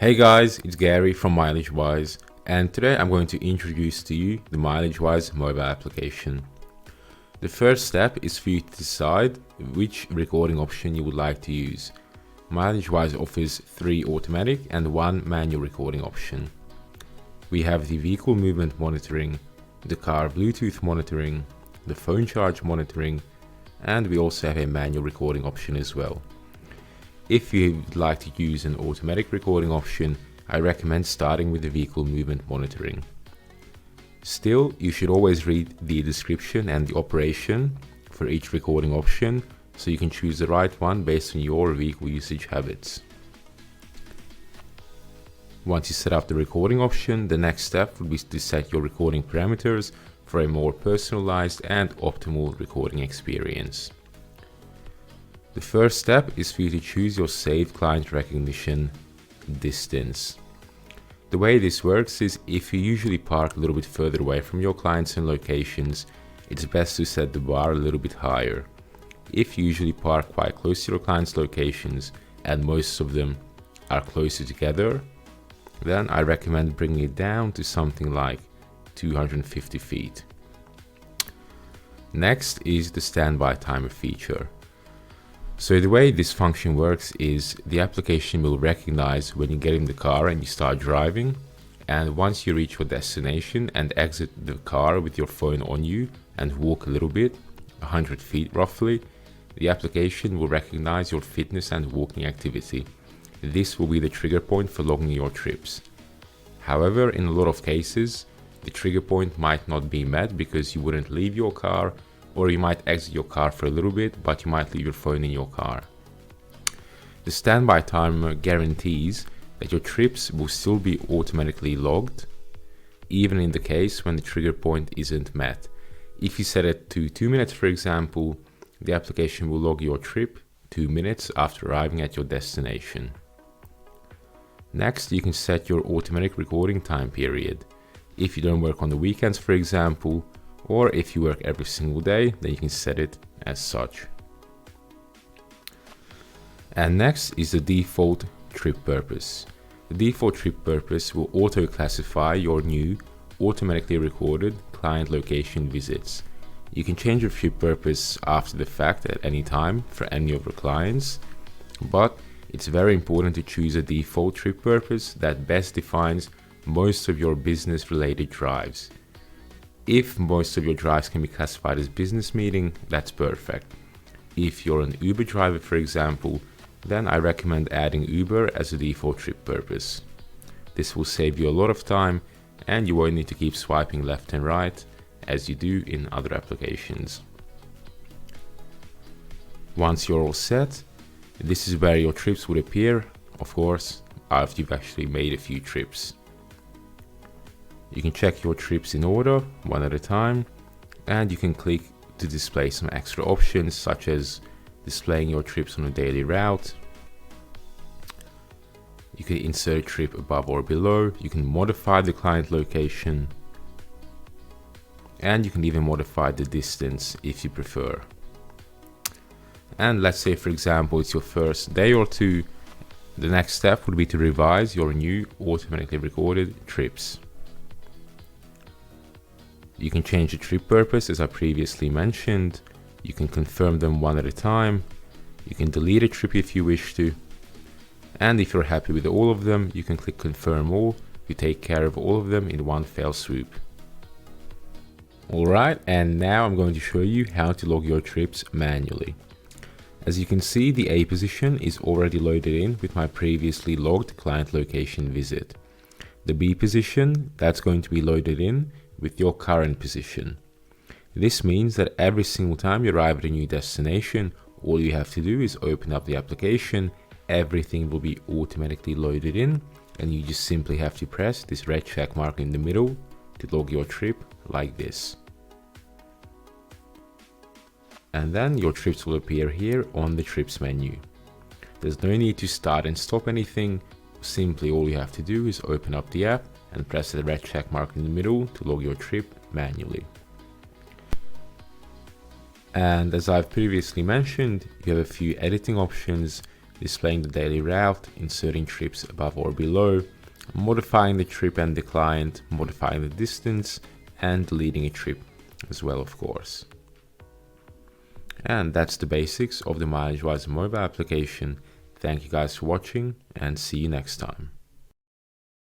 Hey guys, it's Gary from MileageWise, and today I'm going to introduce to you the MileageWise mobile application. The first step is for you to decide which recording option you would like to use. MileageWise offers 3 automatic and 1 manual recording option. We have the vehicle movement monitoring, the car Bluetooth monitoring, the phone charge monitoring, and we also have a manual recording option as well. If you would like to use an automatic recording option, I recommend starting with the vehicle movement monitoring. Still, you should always read the description and the operation for each recording option so you can choose the right one based on your vehicle usage habits. Once you set up the recording option, the next step would be to set your recording parameters for a more personalized and optimal recording experience. The first step is for you to choose your saved client recognition distance. The way this works is if you usually park a little bit further away from your clients and locations, it's best to set the bar a little bit higher. If you usually park quite close to your clients' locations and most of them are closer together, then I recommend bringing it down to something like 250 feet. Next is the standby timer feature. So the way this function works is the application will recognize when you get in the car and you start driving, and once you reach your destination and exit the car with your phone on you and walk a little bit, 100 feet roughly, the application will recognize your fitness and walking activity. This will be the trigger point for logging your trips. However, in a lot of cases, the trigger point might not be met because you wouldn't leave your car, or you might exit your car for a little bit, but you might leave your phone in your car. The standby timer guarantees that your trips will still be automatically logged, even in the case when the trigger point isn't met. If you set it to 2 minutes, for example, the application will log your trip 2 minutes after arriving at your destination. Next, you can set your automatic recording time period. If you don't work on the weekends, for example, or if you work every single day, then you can set it as such. And next is the default trip purpose. The default trip purpose will auto-classify your new automatically recorded client location visits. You can change your trip purpose after the fact at any time for any of your clients, but it's very important to choose a default trip purpose that best defines most of your business-related drives. If most of your drives can be classified as business meeting, that's perfect. If you're an Uber driver, for example, then I recommend adding Uber as a default trip purpose. This will save you a lot of time and you won't need to keep swiping left and right as you do in other applications. Once you're all set, this is where your trips would appear, of course, after you've actually made a few trips. You can check your trips in order, one at a time, and you can click to display some extra options such as displaying your trips on a daily route. You can insert a trip above or below, you can modify the client location, and you can even modify the distance if you prefer. And let's say, for example, it's your first day or two, the next step would be to revise your new automatically recorded trips. You can change the trip purpose as I previously mentioned. You can confirm them one at a time. You can delete a trip if you wish to. And if you're happy with all of them, you can click confirm all. You take care of all of them in one fell swoop. Alright, and now I'm going to show you how to log your trips manually. As you can see, the A position is already loaded in with my previously logged client location visit. The B position, that's going to be loaded in with your current position. This means that every single time you arrive at a new destination, all you have to do is open up the application, everything will be automatically loaded in, and you just simply have to press this red check mark in the middle to log your trip like this. And then your trips will appear here on the trips menu. There's no need to start and stop anything, simply all you have to do is open up the app and press the red check mark in the middle to log your trip manually. And as I've previously mentioned, you have a few editing options displaying the daily route, inserting trips above or below, modifying the trip and the client, modifying the distance, and deleting a trip as well, of course. And that's the basics of the MileageWise mobile application. Thank you guys for watching, and see you next time.